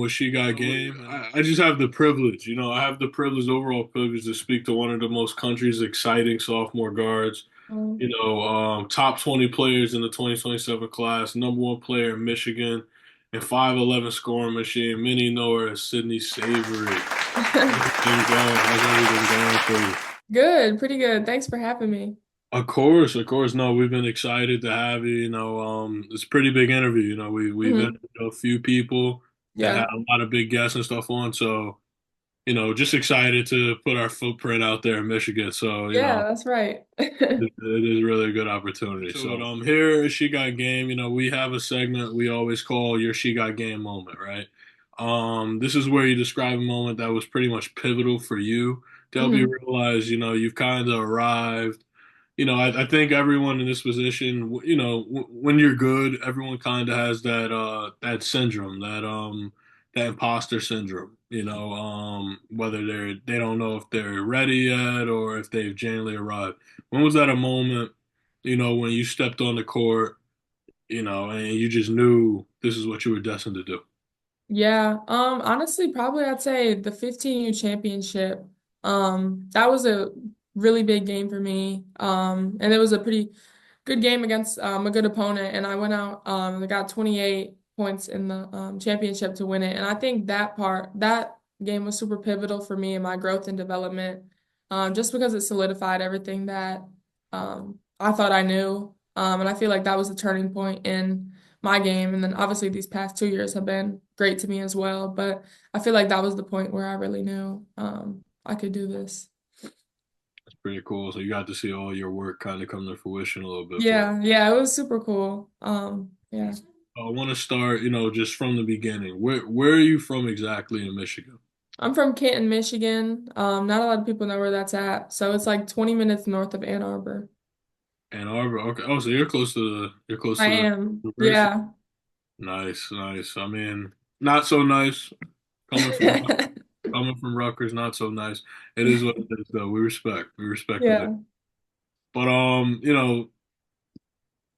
with She Got Game. I just have the privilege, I have the privilege, overall privilege, to speak to one of the most country's exciting sophomore guards. Top 20 players in the 2027 class, number one player in Michigan, and 5'11" scoring machine. Many know her as Sydney Savoury. How's everything going for you? Good, pretty good. Thanks for having me. Of course, of course. No, we've been excited to have you. It's a pretty big interview. We've hmm interviewed a few people and had Yeah. a lot of big guests and stuff on. So, just excited to put our footprint out there in Michigan. So, Yeah, that's right. it is really a good opportunity. So, here at She Got Game, we have a segment we always call your She Got Game moment, right? This is where you describe a moment that was pretty much pivotal for you to help you hmm realize, you've kind of arrived. I think everyone in this position, when you're good, everyone kind of has that syndrome, that imposter syndrome. Whether they don't know if they're ready yet or if they've genuinely arrived. When was that a moment, when you stepped on the court, and you just knew this is what you were destined to do? Yeah. Honestly, probably I'd say the 15U championship. That was a really big game for me. And it was a pretty good game against a good opponent. And I went out and I got 28 points in the championship to win it. And I think that game was super pivotal for me in my growth and development. Just because it solidified everything that I thought I knew. And I feel like that was a turning point in my game. And then obviously these past 2 years have been great to me as well. But I feel like that was the point where I really knew I could do this. It's pretty cool. So you got to see all your work kind of come to fruition a little bit for you. Yeah, yeah, it was super cool. Yeah. I want to start, just from the beginning. Where are you from exactly in Michigan? I'm from Canton, Michigan. Not a lot of people know where that's at. So it's like 20 minutes north of Ann Arbor. Ann Arbor. Okay. Oh, so you're close I to the am. university. Yeah. Nice, nice. I mean, not so nice coming from coming from Rutgers. Not so nice. It is what it is, though. We respect the big. Yeah. But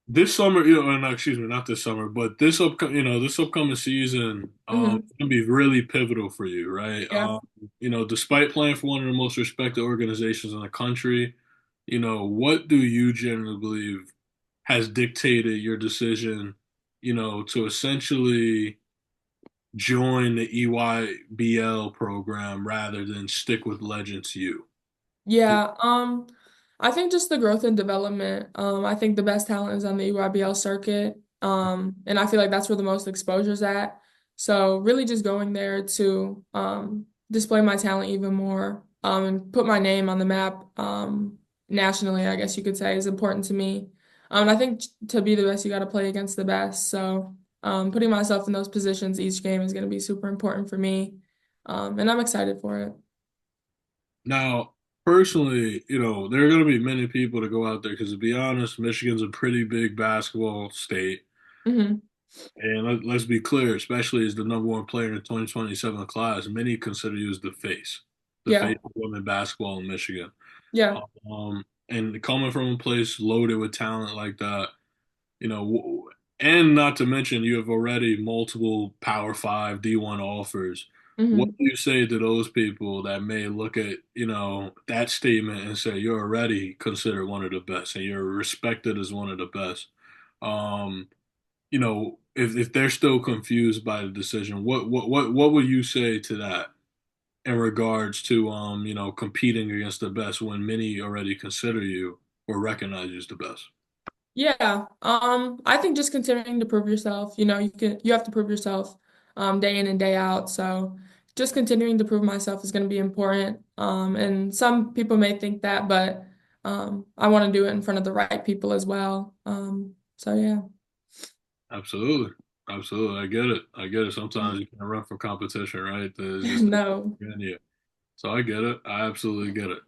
this summer, no, excuse me, not this summer, but this upcoming season, hmm it's gonna be really pivotal for you, right? Yeah. Despite playing for one of the most respected organizations in the country, what do you generally believe has dictated your decision, to essentially join the EYBL program rather than stick with Legends U? Yeah. I think just the growth and development. I think the best talent is on the EYBL circuit. And I feel like that's where the most exposure is at. So really just going there to display my talent even more, and put my name on the map, nationally, I guess you could say, is important to me. And I think to be the best, you got to play against the best. So putting myself in those positions each game is going to be super important for me. And I'm excited for it. Now, personally, there are going to be many people to go out there because, to be honest, Michigan's a pretty big basketball state. hmm And let's be clear, especially as the number one player in the 2027 class, many consider you as the Yeah. face of women basketball in Michigan. Yeah. And coming from a place loaded with talent like that, and not to mention you have already multiple Power Five D1 offers. What hmm do you say to those people that may look at, that statement and say you're already considered one of the best and you're respected as one of the best? Um, if they're still confused by the decision, what would you say to that in regards to competing against the best when many already consider you or recognize you as the best? Yeah. I think just continuing to prove yourself, you have to prove yourself day in and day out. So just continuing to prove myself is going to be important. And some people may think that, but I want to do it in front of the right people as well. So yeah. Absolutely. Absolutely. I get it. I get it. Sometimes you can't run from competition, right? There's just No. in you. So I get it. I absolutely get it.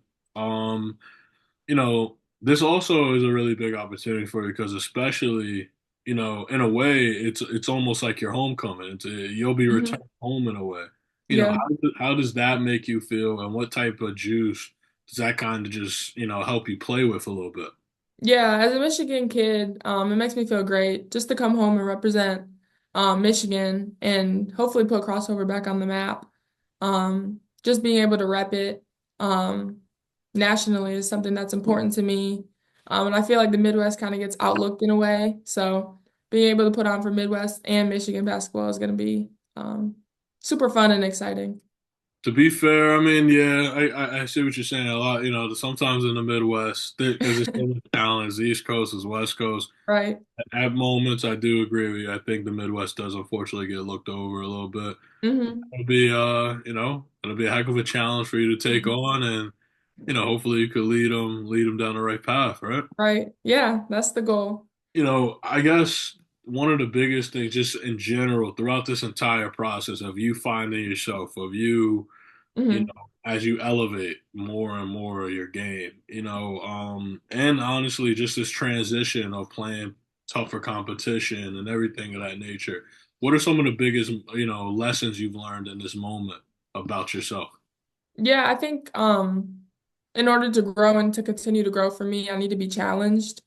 This also is a really big opportunity for you because especially, in a way, it's almost like your homecoming. You'll be hmm returned home in a way. Yeah. How does that make you feel, and what type of juice does that kind of just, help you play with a little bit? Yeah, as a Michigan kid, it makes me feel great just to come home and represent. Michigan, and hopefully put crossover back on the map. Just being able to rep it um, nationally is something that's important to me. And I feel like the Midwest kind of gets outlooked in a way. So being able to put on for Midwest and Michigan basketball is going to be super fun and exciting. To be fair, I mean, yeah, I see what you're saying a lot. You know, sometimes in the Midwest, because there's so much talent, the East Coast as West Coast. Right. At moments, I do agree with you. I think the Midwest does unfortunately get looked over a little bit. Hmm. It'll be, it'll be a heck of a challenge for you to take on, and hopefully you could lead them down the right path, right? Right. Yeah, that's the goal. I guess one of the biggest things, just in general, throughout this entire process of you finding yourself, of you, Hmm. as you elevate more and more of your game, and honestly, just this transition of playing tougher competition and everything of that nature. What are some of the biggest, lessons you've learned in this moment about yourself? Yeah, I think in order to grow and to continue to grow for me, I need to be challenged.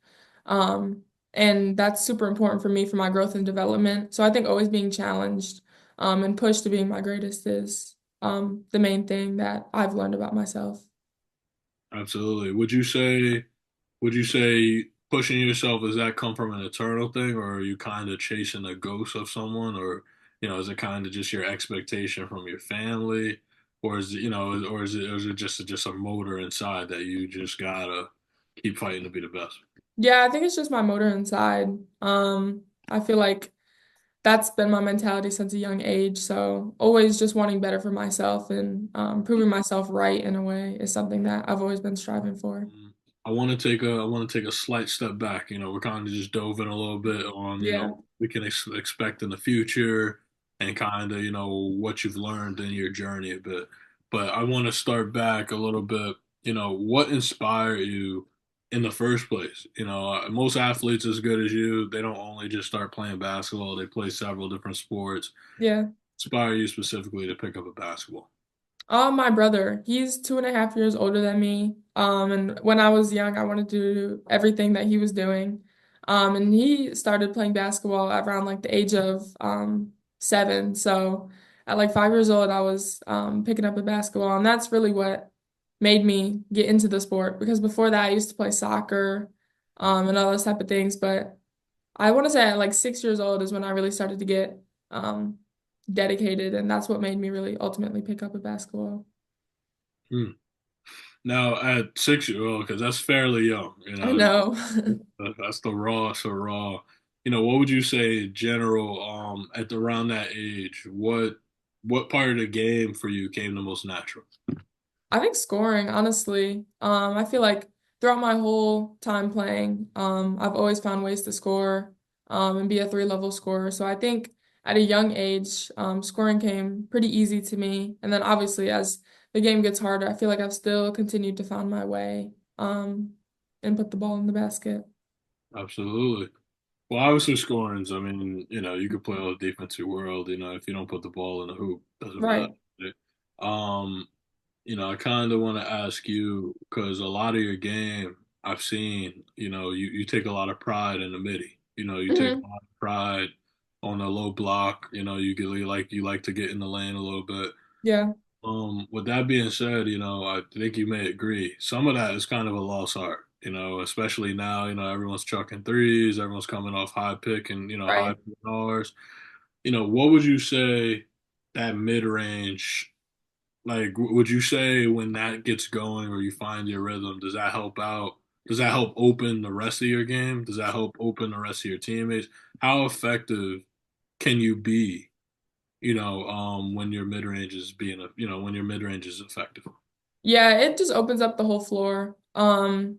Um, and that's super important for me for my growth and development. So I think always being challenged and pushed to being my greatest is the main thing that I've learned about myself. Absolutely. Would you say pushing yourself, does that come from an eternal thing, or are you kind of chasing a ghost of someone, or is it kind of just your expectation from your family, or is it, or is it just a motor inside that you just gotta keep fighting to be the best? Yeah, I think it's just my motor inside. I feel like that's been my mentality since a young age. So always just wanting better for myself and proving myself right in a way is something that I've always been striving for. Mm. I want to take a slight step back. We're kind of just dove in a little bit on, Yeah. we can expect in the future and kind of, what you've learned in your journey a bit. But I want to start back a little bit. What inspired you in the first place? Most athletes as good as you, they don't only just start playing basketball, they play several different sports. Yeah. Inspire you specifically to pick up a basketball? My brother, he's 2.5 years older than me. And when I was young, I wanted to do everything that he was doing. And he started playing basketball around like the age of 7. So at like 5 years old, I was picking up a basketball, and that's really what made me get into the sport. Because before that, I used to play soccer, and all those type of things. But I want to say at like 6 years old is when I really started to get um, dedicated, and that's what made me really ultimately pick up a basketball. Hmm. Now, at 6 years old, because that's fairly young, I know. that's the raw, so raw. What would you say in general, at around that age, what part of the game for you came the most natural? I think scoring, honestly. I feel like throughout my whole time playing, I've always found ways to score, and be a three-level scorer. So I think at a young age, scoring came pretty easy to me. And then obviously as the game gets harder, I feel like I've still continued to find my way, and put the ball in the basket. Absolutely. Well, obviously scoring's, I mean, you could play all the defensive world, if you don't put the ball in the hoop, doesn't matter. Right. Right? Um, I kind of want to ask you because a lot of your game I've seen, you take a lot of pride in the midi. You take a Hmm. lot of pride on the low block. You like to get in the lane a little bit. Yeah. With that being said, I think you may agree. Some of that is kind of a lost art, especially now, everyone's chucking threes, everyone's coming off high pick and, high Right. pick Rs. What would you say that mid range, like, would you say when that gets going or you find your rhythm, does that help out? Does that help open the rest of your game? Does that help open the rest of your teammates? How effective can you be, when your mid range is when your mid range is effective? Yeah, it just opens up the whole floor.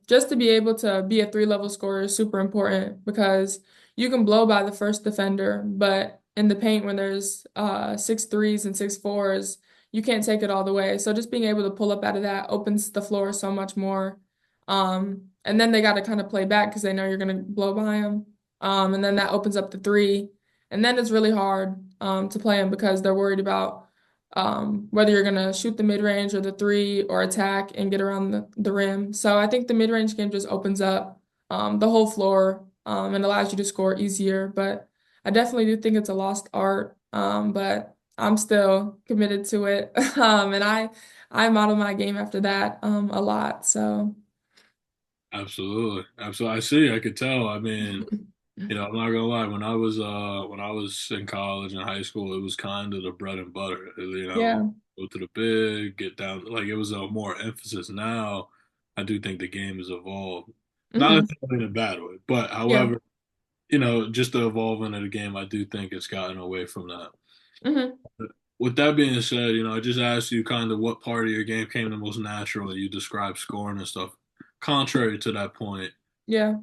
Just to be able to be a three-level scorer is super important because you can blow by the first defender, but in the paint when there's 6 threes and 6 4s, you can't take it all the way. So just being able to pull up out of that opens the floor so much more. And then they got to kind of play back because they know you're gonna blow by them. And then that opens up the three, and then it's really hard to play them because they're worried about whether you're gonna shoot the mid range or the three or attack and get around the rim. So I think the mid range game just opens up the whole floor and allows you to score easier. But I definitely do think it's a lost art, but I'm still committed to it. And I model my game after that a lot. So Absolutely. Absolutely. I see. I could tell. I mean, I'm not gonna lie. When I was in college and high school, it was kind of the bread and butter. yeah. Go to the big, get down. Like it was a more emphasis. Now, I do think the game has evolved, not Hmm. necessarily in a bad way, but Yeah. however, just the evolving of the game, I do think it's gotten away from that. Hmm. But with that being said, I just asked you kind of what part of your game came the most natural. You described scoring and stuff. Contrary to that point, Yeah.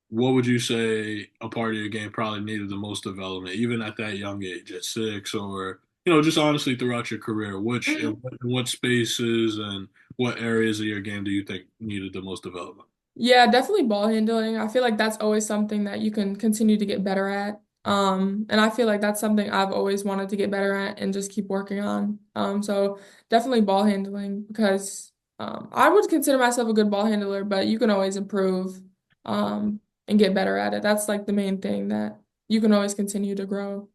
what would you say a part of your game probably needed the most development, even at that young age, at 6, or just honestly throughout your career? In what spaces and what areas of your game do you think needed the most development? Yeah, definitely ball handling. I feel like that's always something that you can continue to get better at. And I feel like that's something I've always wanted to get better at and just keep working on. So definitely ball handling because I would consider myself a good ball handler, but you can always improve and get better at it. That's like the main thing that you can always continue to grow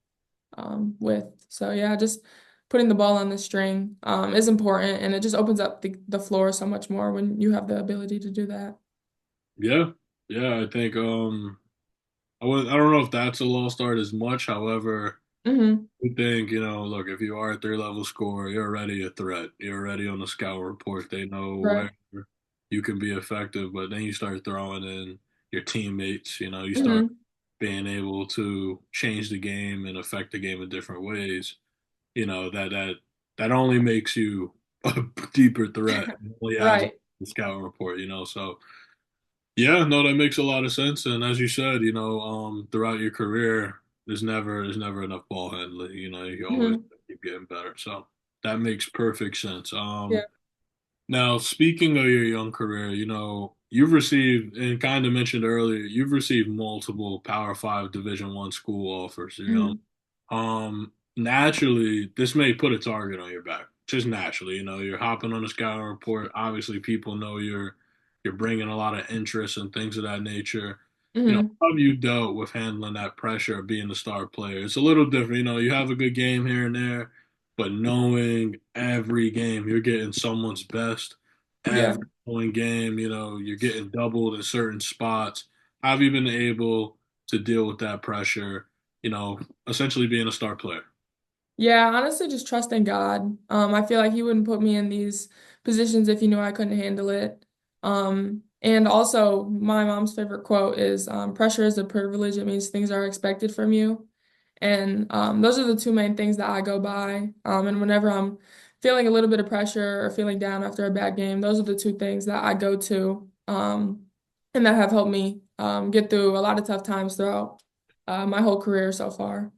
with. So yeah, just putting the ball on the string is important and it just opens up the floor so much more when you have the ability to do that. Yeah, yeah, I think I don't know if that's a lost art as much. However, Hmm. I think look, if you are a 3 level scorer, you're already a threat. You're already on the scout report. They know Right. where you can be effective, but then you start throwing in your teammates. You start Hmm. being able to change the game and affect the game in different ways. That only makes you a deeper threat. It only adds up to Right. the scout report. So yeah, no, that makes a lot of sense. And as you said, throughout your career, there's never enough ball handling. You always Hmm. keep getting better. So that makes perfect sense. Yeah. Now speaking of your young career, you've received and kind of mentioned earlier, you've received multiple Power Five Division One school offers. Hmm. Naturally, this may put a target on your back. Just naturally, you're hopping on the scouting report. Obviously, people know you're bringing a lot of interest and things of that nature. Hmm. How have you dealt with handling that pressure of being the star player? It's a little different. You have a good game here and there, but knowing every game you're getting someone's best, Yeah. every going game, you're getting doubled in certain spots. How have you been able to deal with that pressure? Essentially being a star player. Yeah, honestly, just trusting God. I feel like He wouldn't put me in these positions if He knew I couldn't handle it. And also, my mom's favorite quote is, "Pressure is a privilege. It means things are expected from you." And those are the two main things that I go by. And whenever I'm feeling a little bit of pressure or feeling down after a bad game, those are the two things that I go to, and that have helped me get through a lot of tough times throughout my whole career so far.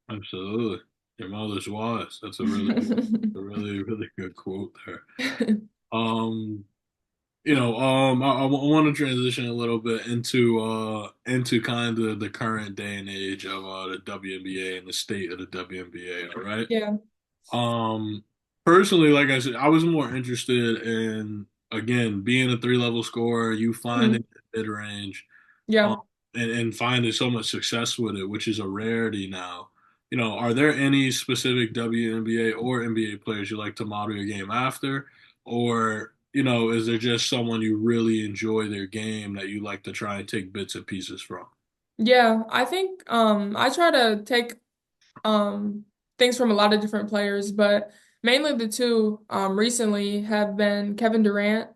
Absolutely. Your mother's wise. That's a really, really good quote there. Um, I want to transition a little bit into kind of the current day and age of the WNBA and the state of the WNBA, all right? Yeah. Um, Personally, like I said, I was more interested in again being a 3 level scorer, you finding Mhm. the mid range, um, Yeah. and finding so much success with it, which is a rarity now. Are there any specific WNBA or NBA players you like to model your game after, or is there just someone you really enjoy their game that you like to try and take bits and pieces from? Yeah, I think I try to take um things from a lot of different players, but mainly the two recently have been Kevin Durant,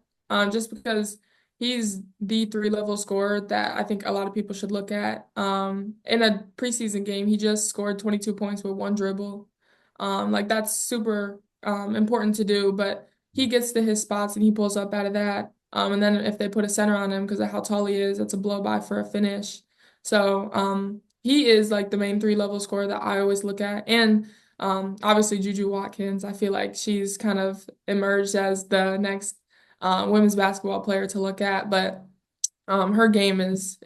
just because he's the three-level scorer that I think a lot of people should look at. In a preseason game, he just scored 22 points with one dribble. Like that's super important to do, but he gets to his spots and he pulls up out of that. And then if they put a center on him because of how tall he is, it's a blow by for a finish. So he is like the main three-level scorer that I always look at. And obviously Juju Watkins, I feel like she's kind of emerged as the next women's basketball player to look at. But her game is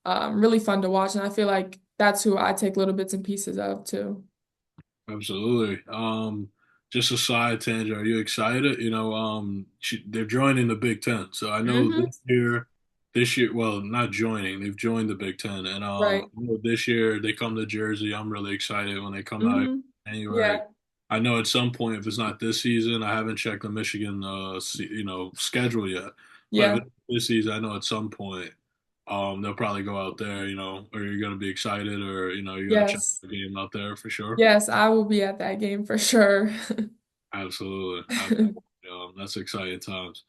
really fun to watch, and I feel like that's who I take little bits and pieces of too. Absolutely. Just a side tangent. Are you excited? They're joining the Big Ten. So I know Hmm. this year. this year, well, not joining, they've joined the Big Ten, and Right. I know this year they come to Jersey. I'm really excited when they come out Hmm. in January. Yeah. I know at some point, if it's not this season, I haven't checked the Michigan, schedule yet. But if Yeah. it's this season, I know at some point, they'll probably go out there, or you're gonna be excited, or you're gonna check Yes. the game out there for sure. Yes, I will be at that game for sure. Absolutely, that's exciting times.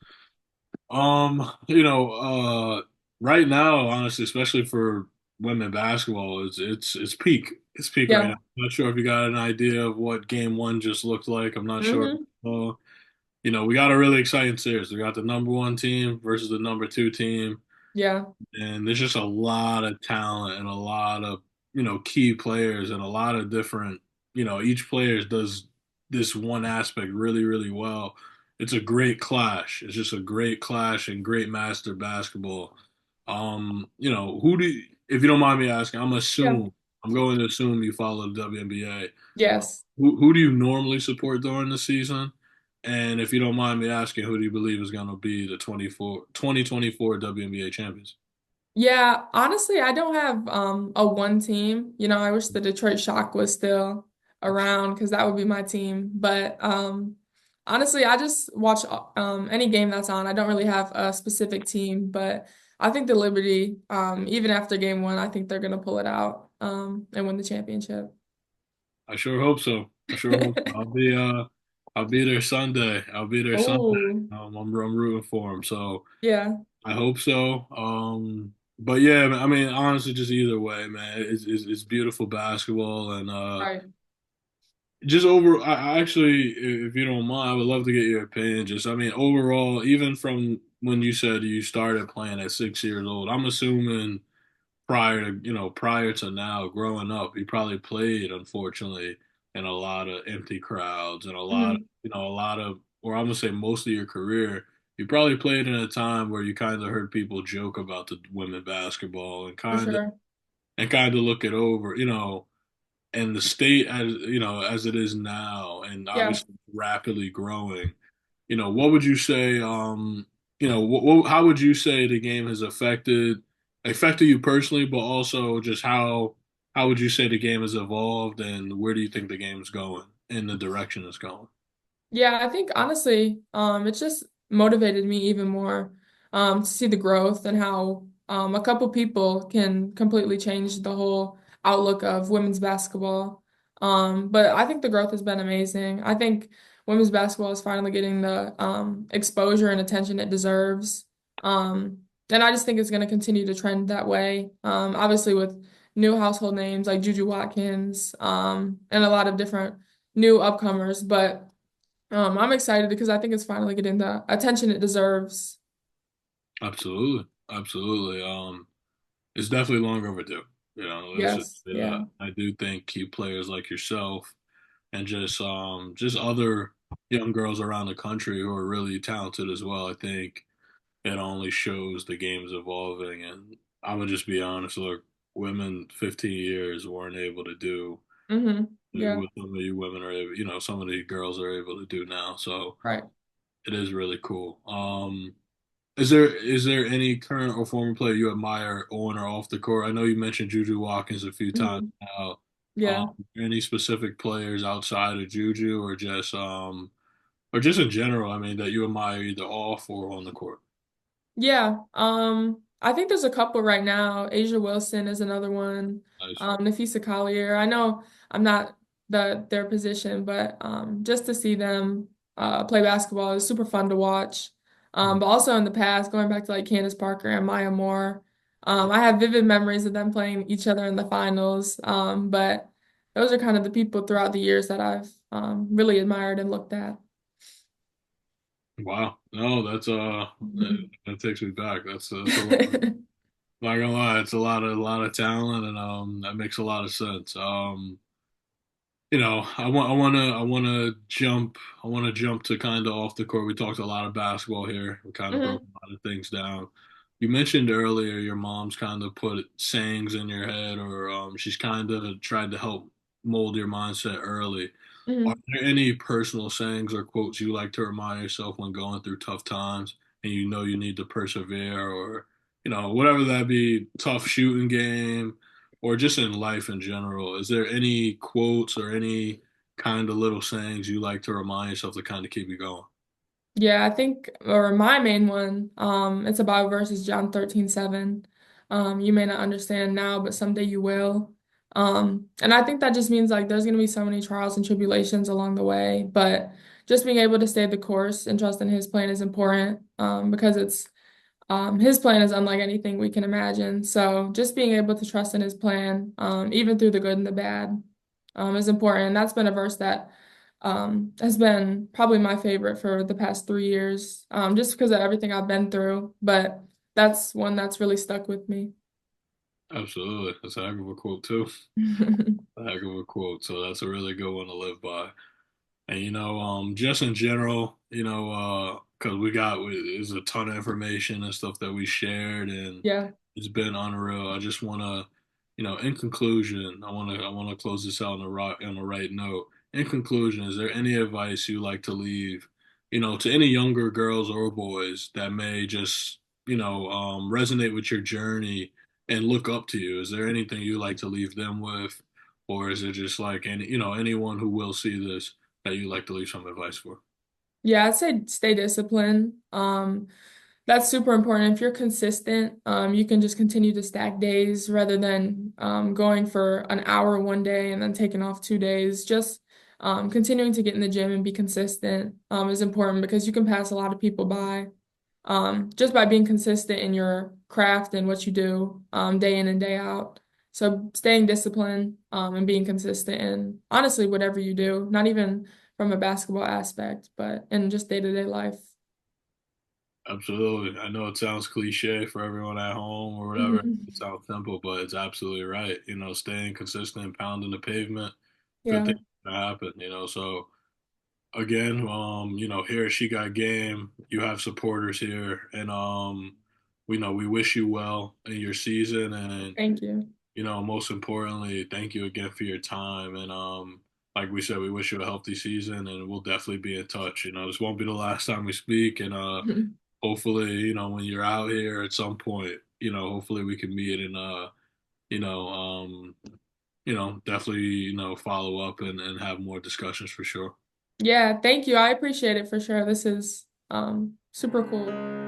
Right now, honestly, especially for women basketball, it's peak. It's peak right now. Yeah. I'm not sure if you got an idea of what game one just looked like. I'm not sure. Hmm. Uh, we got a really exciting series. We got the number one team versus the number two team. Yeah. And there's just a lot of talent and a lot of, key players and a lot of different, each player does this one aspect really, really well. It's a great clash. It's just a great clash and great master basketball. If you don't mind me asking, Yeah. I'm going to assume you follow the WNBA. Yes. Who do you normally support during the season? And if you don't mind me asking, who do you believe is going to be the 2024 WNBA champions? Yeah, honestly, I don't have a one team. I wish the Detroit Shock was still around because that would be my team. But honestly, I just watch any game that's on. I don't really have a specific team, but I think the Liberty, even after game one, I think they're gonna pull it out and win the championship. I sure hope so. I sure hope so. I'll be there Sunday. I'll be there Sunday. Oh, I'm rooting for him. So yeah, I hope so. But yeah, I mean, honestly, just either way, man, it's beautiful basketball and right. just over. I actually, if you don't mind, I would love to get your opinion. Just, I mean, overall, even from when you said you started playing at 6 years old, I'm assuming prior to now growing up, you probably played, unfortunately, in a lot of empty crowds and Hmm. a lot of, or I'm gonna say most of your career, you probably played in a time where you kind of heard people joke about the women basketball and For sure. kind of look it over, and the state as it is now, and Yeah. obviously rapidly growing. What would you say? How would you say the game has affected you personally, but also just how would you say the game has evolved, and where do you think the game's going in the direction it's going? Yeah, I think honestly, it's just motivated me even more to see the growth and how a couple people can completely change the whole outlook of women's basketball. But I think the growth has been amazing. I think women's basketball is finally getting the exposure and attention it deserves. And I just think it's going to continue to trend that way. Obviously, with new household names like Juju Watkins, and a lot of different new upcomers, but. I'm excited because I think it's finally getting the attention it deserves. Absolutely, absolutely. It's definitely long overdue. That's just Yes, yeah. I do think key players like yourself and just other young girls around the country who are really talented as well. I think it only shows the game's evolving. And I'm gonna just be honest, look, women 15 years weren't able to do Yeah, what some of you women are able, some of the girls are able to do now. So right. it is really cool. Is there any current or former player you admire on or off the court? I know you mentioned Juju Watkins a few times Hmm. now. Yeah. Any specific players outside of Juju or just in general, I mean, that you admire either off or on the court? Yeah. I think there's a couple right now. Asia Wilson is another one. Nice. Nafisa Collier. I know I'm not their position, but just to see them play basketball is super fun to watch. But also in the past, going back to like Candace Parker and Maya Moore, I have vivid memories of them playing each other in the finals. But those are kind of the people throughout the years that I've really admired and looked at. Wow. No, that takes me back. That's a lot. Not gonna lie, it's a lot of talent, and that makes a lot of sense. I want to jump to kind of off the court. We talked a lot of basketball here. We kind of broke Hmm. a lot of things down. You mentioned earlier your mom's kind of put sayings in your head, or she's kind of tried to help mold your mindset early. Are Hmm. there any personal sayings or quotes you like to remind yourself when going through tough times and you know you need to persevere, or whatever that be, tough shooting game or just in life in general, is there any quotes or any kind of little sayings you like to remind yourself to kind of keep you going? Yeah, I think, or my main one, it's about verses John 13:7. You may not understand now, but someday you will. And I think that just means like there's gonna be so many trials and tribulations along the way, but just being able to stay the course and trust in his plan is important, because his plan is unlike anything we can imagine. So just being able to trust in his plan, even through the good and the bad, is important. And that's been a verse that has been probably my favorite for the past 3 years, just because of everything I've been through. But that's one that's really stuck with me. Absolutely. That's a heck of a quote too. A heck of a quote. So that's a really good one to live by. And just in general, because there's a ton of information and stuff that we shared, and Yeah. it's been unreal. I just want to, in conclusion, I want to close this out on the right note. In conclusion, is there any advice you like to leave, to any younger girls or boys that may just, resonate with your journey and look up to you? Is there anything you like to leave them with, or is it just like anyone who will see this that you like to leave some advice for? Yeah, I'd say stay disciplined. That's super important. If you're consistent, you can just continue to stack days rather than going for an hour one day and then taking off 2 days. Just continuing to get in the gym and be consistent is important because you can pass a lot of people by just by being consistent in your craft and what you do day in and day out. So staying disciplined and being consistent in honestly whatever you do, not even from a basketball aspect, but in just day-to-day life. Absolutely. I know it sounds cliche for everyone at home or whatever. Mhm. It sounds simple, but it's absolutely right. Staying consistent, pounding the pavement, good Yeah, things gonna happen. So again, here at She Got Game, you have supporters here, and we wish you well in your season, and thank you. most importantly, thank you again for your time, and like we said, we wish you a healthy season, and we'll definitely be in touch. This won't be the last time we speak, and hopefully, when you're out here at some point, hopefully we can meet and you know, um, definitely, follow up and have more discussions for sure. Yeah, thank you. I appreciate it for sure. This is super cool.